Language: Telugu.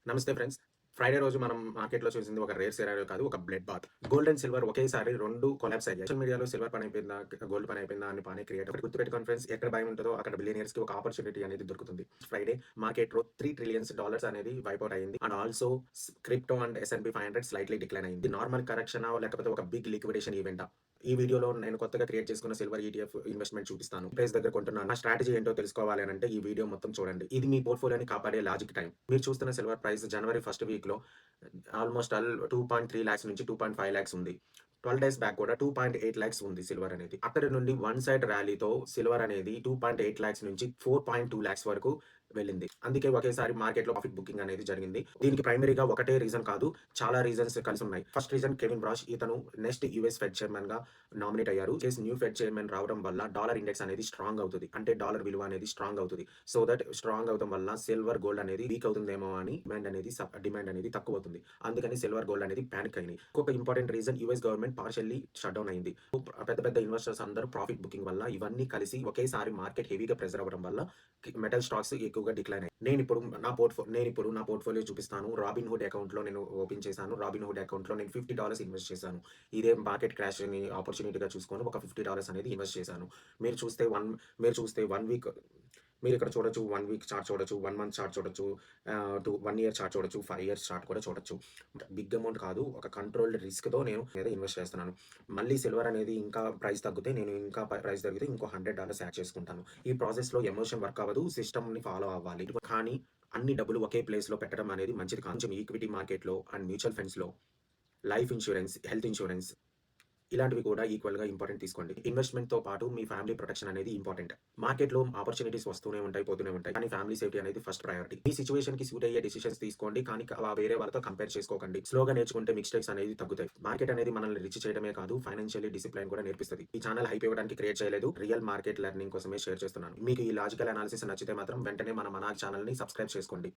నమస్తే ఫ్రెండ్స్. ఫ్రైడే రోజు మనం మార్కెట్‌లో చూసింది ఒక రేర్ సినారియో కాదు. ఒక blood bath. Gold and silver ఒకేసారి 2 కొలాప్స్ అయ్యాయి. సోషల్ మీడియాలో సిల్వర్ పని అయిపోయిందా? గోల్డ్ పని అయిపోయిందా? అని పానిక్ క్రియేట్ ఒకటి గుర్తుపెట్టుకోండి ఫ్రెండ్స్. ఎక్కడ భయం ఉంటదో అక్కడ బిలియనీర్స్‌కి ఒక ఆపర్చునిటీ అనేది దొరుకుతుంది. ఫ్రైడే మార్కెట్‌లో $3 ట్రిలియన్స్ అనేది వైప్ ఔట్ అయింది. And also crypto and S&P 500 slightly decline అయింది. నార్మల్ కరెక్షనా? లేకపోతే ఒక బిగ్ లిక్విడేషన్ ఈవెంటా? ఈ వీడియోలో నేను కొత్తగా క్రియేట్ చేసుకున్న సిల్వర్ ఈటీఎఫ్ ఇన్వెస్ట్‌మెంట్ చూపిస్తాను. ప్రైస్ దగ్గర కొంటున్నాను. నా స్ట్రాటజీ ఏంటో తెలుసుకోవాలి అనంటే ఈ వీడియో మొత్తం చూడండి. ఇది మీ పోర్ట్‌ఫోలియోని కాపాడే లాజిక్ టైం. మీరు చూస్తున్న సిల్వర్ ప్రైస్ జనవరి ఫస్ట్ వీక్‌లో ఆల్మోస్ట్ 2.3 లాక్స్ నుంచి 2.5 లాక్స్ ఉంది. 12 డేస్ బ్యాక్ కూడా 2.8 లాక్స్ ఉంది సిల్వర్ అనేది. అక్కడి నుండి వన్ సైడ్ ర్యాలీతో సిల్వర్ అనేది 2.8 లాక్స్ నుంచి 4.2 లాక్స్ వరకు వెళ్ళింది. అందుకే ఒకేసారి మార్కెట్‌లో ప్రాఫిట్ బుకింగ్ అనేది జరిగింది. దీనికి ప్రైమరీగా ఒకటే రీజన్ కాదు. చాలా రీజన్స్ కలిసున్నాయి. First reason Kevin బ్రాష్. ఇతను నెక్స్ట్ యూఎస్ ఫెడ్ చైర్మన్‌గా నామినేట్ అయ్యారు. న్యూ ఫెడ్ చైర్మన్ రావడం వల్ల డాలర్ ఇండెక్స్ అనేది స్ట్రాంగ్ అవుతది. అంటే డాలర్ విలువ అనేది స్ట్రాంగ్ అవుతది. సో దట్ స్ట్రాంగ్ అవ్వడం వల్ల సిల్వర్, గోల్డ్ అనేది వీక్ అవుతుందేమో అని డిమాండ్ అనేది తక్కువవుతుంది. అందుకని సిల్వర్, గోల్డ్ అనేది పానిక్ అయినాయి. ఇంకొక important reason US government partially shut down అయింది. పెద్ద పెద్ద ఇన్వెస్టర్స్ అందరూ ప్రాఫిట్ బుకింగ్ వల్ల ఇవన్నీ కలిసి ఒకేసారి మార్కెట్ హెవీగా ప్రెషర్ అవ్వడం వల్ల మెటల్ స్టాక్స్ ఎక్కువగా డిక్లైన్ అయ్యాయి. నేనిప్పుడు నా పోర్ట్‌ఫోలియో చూపిస్తాను. రాబిన్‌హుడ్ అకౌంట్‌లో నేను ఓపెన్ చేశాను. రాబిన్‌హుడ్ అకౌంట్‌లో నేను $50 ఇన్వెస్ట్ చేశాను. ఇదే మార్కెట్ క్రాష్‌ని ఆపర్చునిటీగా చూసుకొని ఒక $50 అనేది ఇన్వెస్ట్ చేశాను. మీరు చూస్తే వన్ మీరు చూస్తే 1 వీక్ మీరిక్కడ చూడొచ్చు. 1 వీక్ చార్ట్ చూడొచ్చు. 1 మంత్ చార్ట్ చూడొచ్చు. 1 ఇయర్ చార్ట్ చూడొచ్చు. 5 ఇయర్స్ చార్ట్ కూడా చూడొచ్చు. బిగ్ అమౌంట్ కాదు. ఒక కంట్రోల్డ్ రిస్క్‌తో నేను మీద ఇన్వెస్ట్ చేస్తున్నాను. మళ్ళీ సిల్వర్ అనేది ఇంకా ప్రైస్ తగ్గితే నేను ఇంకా ప్రైస్ తగ్గితే ఇంకో $100 యాడ్ చేసుకుంటాను. ఈ ప్రాసెస్‌లో ఎమోషన్ వర్క్ అవ్వదు. సిస్టమ్‌ని ఫాలో అవ్వాలి. కానీ అన్ని డబ్బులు ఒకే ప్లేస్‌లో పెట్టడం అనేది మంచిది కాదు. కొంచెం ఈక్విటీ మార్కెట్‌లో అండ్ మ్యూచువల్ ఫండ్స్‌లో లైఫ్ ఇన్స్యూరెన్స్, హెల్త్ ఇన్స్యూరెన్స్ ఇలాంటివి కూడా ఈక్వల్‌గా ఇంపార్టెంట్ తీసుకోండి. ఇన్వెస్ట్‌మెంట్‌తో పాటు మీ ఫ్యామిలీ ప్రొటెక్షన్ అనేది ఇంపార్టెంట్. మార్కెట్‌లో ఆపర్చునిటీస్ వస్తూనే ఉంటాయి, పోతూనే ఉంటాయి. కానీ ఫ్యామిలీ సేఫ్టీ అనేది ఫస్ట్ ప్రయారిటీ. మీ సిట్యుయేషన్‌కి సూట్ అయ్యే డెసిషన్స్ తీసుకోండి. కానీ వేరే వాళ్ళతో కంపేర్ చేసుకోకండి. స్లోగా నేర్చుకుంటే మిస్టేక్స్ అనేది తగ్గుతాయి. మార్కెట్ అనేది మనల్ని రిచ్ చేయడమే కాదు, ఫైనాన్షియల్లీ డిసిప్లిన్ కూడా నేర్పిస్తది. ఈ ఛానల్ హైప్ ఇవ్వడానికి క్రియేట్ చేయలేదు. రియల్ మార్కెట్ లెర్నింగ్ కోసమే షేర్ చేస్తున్నాను. మీకు ఈ లాజికల్ అనాలిసిస్ నచ్చితే మాత్రం వెంటనే మన ఛానల్‌ని సబ్స్క్రైబ్ చేసుకోండి.